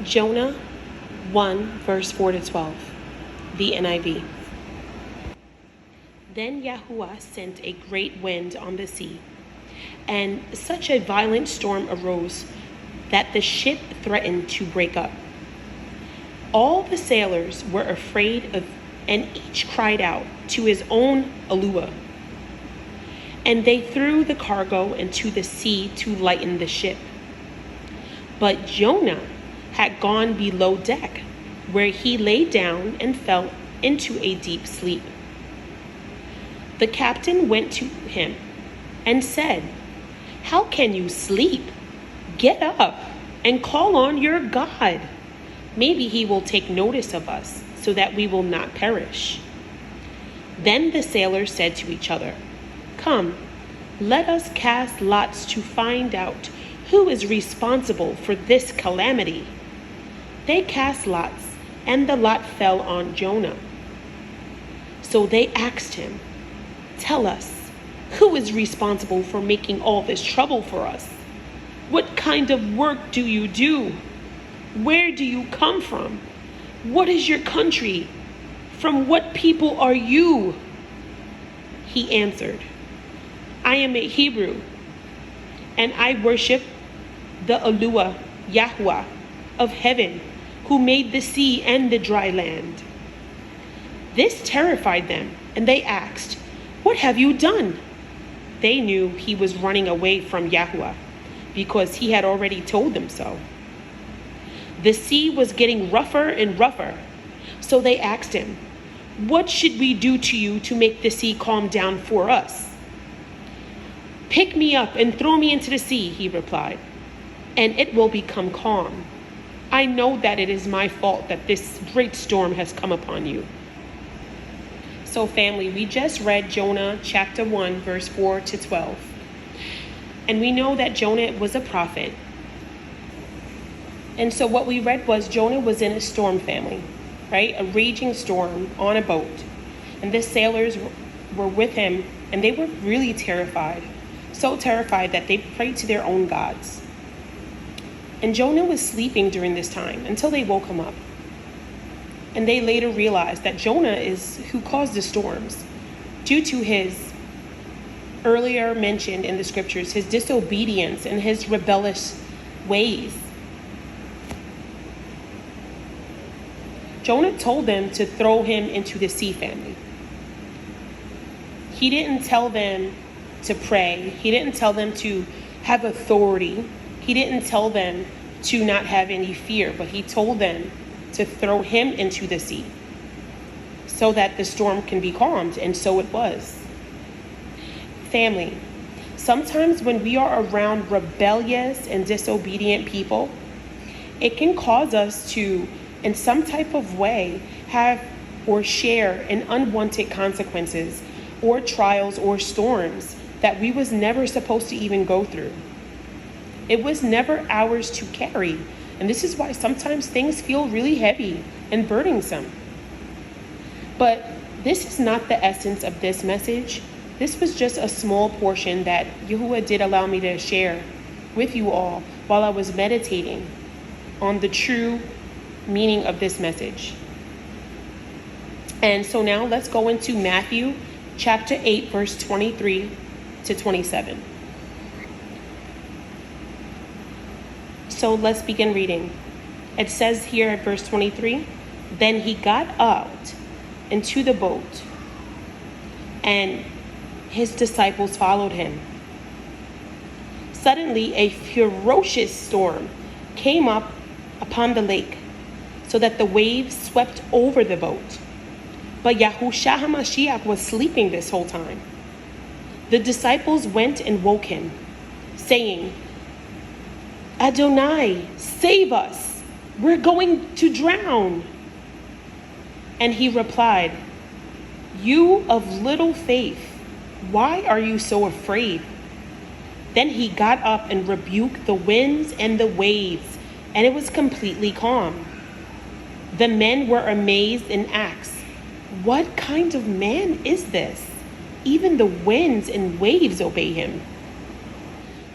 Jonah 1, verse 4 to 12, the NIV. Then Yahuwah sent a great wind on the sea, and such a violent storm arose that the ship threatened to break up. All the sailors were afraid and each cried out to his own Akilah. And they threw the cargo into the sea to lighten the ship. But Jonah had gone below deck, where he lay down and fell into a deep sleep. The captain went to him and said, "How can you sleep? Get up and call on your God. Maybe he will take notice of us so that we will not perish." Then the sailors said to each other, "Come, let us cast lots to find out who is responsible for this calamity." They cast lots, and the lot fell on Jonah. So they asked him, "Tell us, who is responsible for making all this trouble for us? What kind of work do you do? Where do you come from? What is your country? From what people are you?" He answered, "I am a Hebrew, and I worship the Akilah, Yahuwah of heaven, who made the sea and the dry land." This terrified them, and they asked, "What have you done?" They knew he was running away from Yahuwah, because he had already told them so. The sea was getting rougher and rougher, so they asked him, "What should we do to you to make the sea calm down for us?" "Pick me up and throw me into the sea," he replied, "and it will become calm. I know that it is my fault that this great storm has come upon you." So family, we just read Jonah chapter 1, verse 4 to 12. And we know that Jonah was a prophet. And so what we read was Jonah was in a storm, family, right? A raging storm on a boat. And the sailors were with him, and they were really terrified. So terrified that they prayed to their own gods. And Jonah was sleeping during this time until they woke him up. And they later realized that Jonah is who caused the storms due to his earlier mentioned in the scriptures, his disobedience and his rebellious ways. Jonah told them to throw him into the sea, family. He didn't tell them to pray. He didn't tell them to have authority. He didn't tell them to not have any fear, but he told them to throw him into the sea so that the storm can be calmed, and so it was. Family, sometimes when we are around rebellious and disobedient people, it can cause us to, in some type of way, have or share in unwanted consequences or trials or storms that we was never supposed to even go through. It was never ours to carry. And this is why sometimes things feel really heavy and burdensome. But this is not the essence of this message. This was just a small portion that Yahuwah did allow me to share with you all while I was meditating on the true meaning of this message. And so now let's go into Matthew chapter 8, verse 23 to 27. So let's begin reading. It says here at verse 23, "Then he got out into the boat, and his disciples followed him. Suddenly a ferocious storm came up upon the lake, so that the waves swept over the boat. But Yahushua HaMashiach was sleeping this whole time. The disciples went and woke him, saying, 'Adonai, save us! We're going to drown!' And he replied, 'You of little faith, why are you so afraid?' Then he got up and rebuked the winds and the waves, and it was completely calm. The men were amazed and asked, 'What kind of man is this? Even the winds and waves obey him.'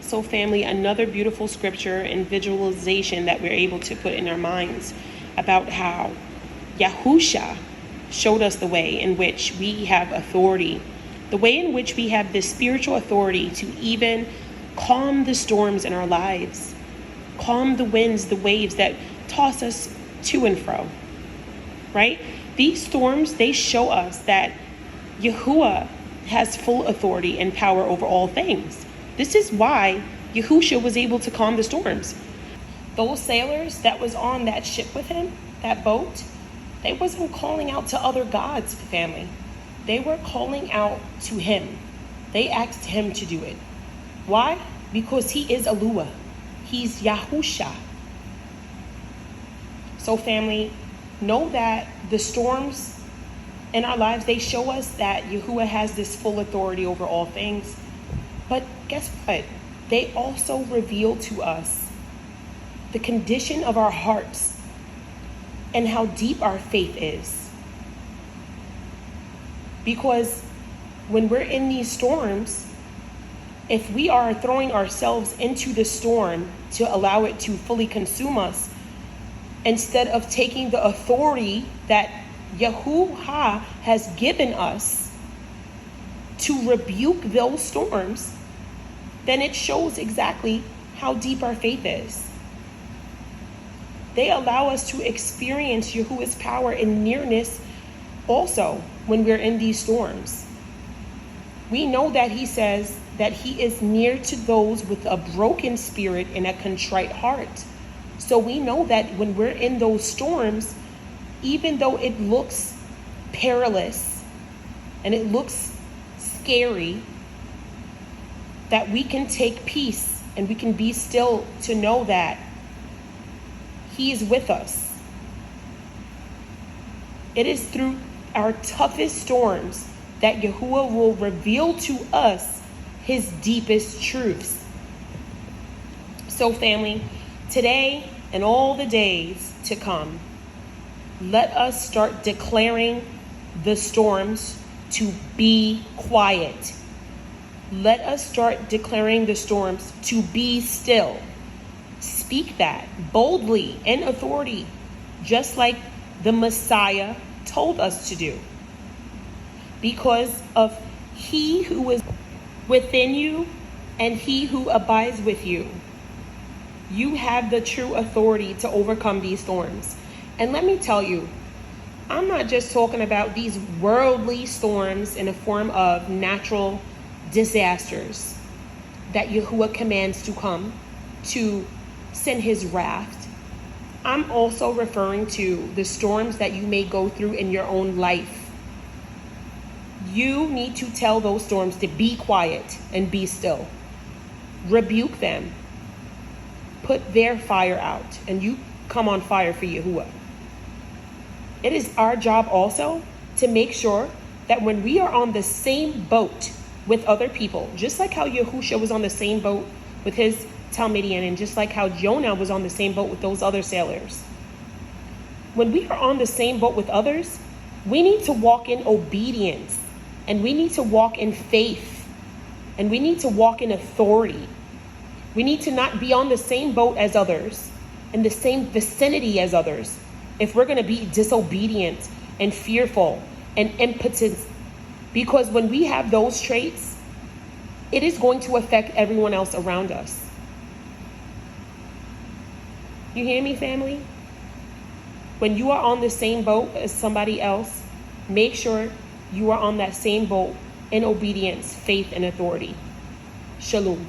So family, another beautiful scripture and visualization that we're able to put in our minds about how Yahusha showed us the way in which we have authority, the way in which we have this spiritual authority to even calm the storms in our lives, calm the winds, the waves that toss us to and fro, right? These storms, they show us that Yahuwah has full authority and power over all things. This is why Yahusha was able to calm the storms. Those sailors that was on that ship with him, that boat, they wasn't calling out to other gods, family. They were calling out to him. They asked him to do it. Why? Because he is Alua. He's Yahusha. So family, know that the storms in our lives, they show us that Yahuwah has this full authority over all things. But guess what? They also reveal to us the condition of our hearts and how deep our faith is. Because when we're in these storms, if we are throwing ourselves into the storm to allow it to fully consume us, instead of taking the authority that Yahuwah has given us to rebuke those storms, then it shows exactly how deep our faith is. They allow us to experience Yahuwah's power and nearness also when we're in these storms. We know that he says that he is near to those with a broken spirit and a contrite heart. So we know that when we're in those storms, even though it looks perilous and it looks scary, that we can take peace and we can be still to know that he is with us. It is through our toughest storms that Yahuwah will reveal to us his deepest truths. So family, today and all the days to come, let us start declaring the storms to be quiet. Let us start declaring the storms to be still. Speak that boldly and authority, just like the Messiah told us to do. Because of he who is within you and he who abides with you, you have the true authority to overcome these storms. And let me tell you, I'm not just talking about these worldly storms in the form of natural disasters that Yahuwah commands to come to send his wrath. I'm also referring to the storms that you may go through in your own life. You need to tell those storms to be quiet and be still. Rebuke them. Put their fire out, and you come on fire for Yahuwah. It is our job also to make sure that when we are on the same boat with other people, just like how Yahusha was on the same boat with his Talmidian, and just like how Jonah was on the same boat with those other sailors, when we are on the same boat with others, we need to walk in obedience, and we need to walk in faith, and we need to walk in authority. We need to not be on the same boat as others, in the same vicinity as others, if we're going to be disobedient and fearful and impotent. Because when we have those traits, it is going to affect everyone else around us. You hear me, family? When you are on the same boat as somebody else, make sure you are on that same boat in obedience, faith, and authority. Shalom.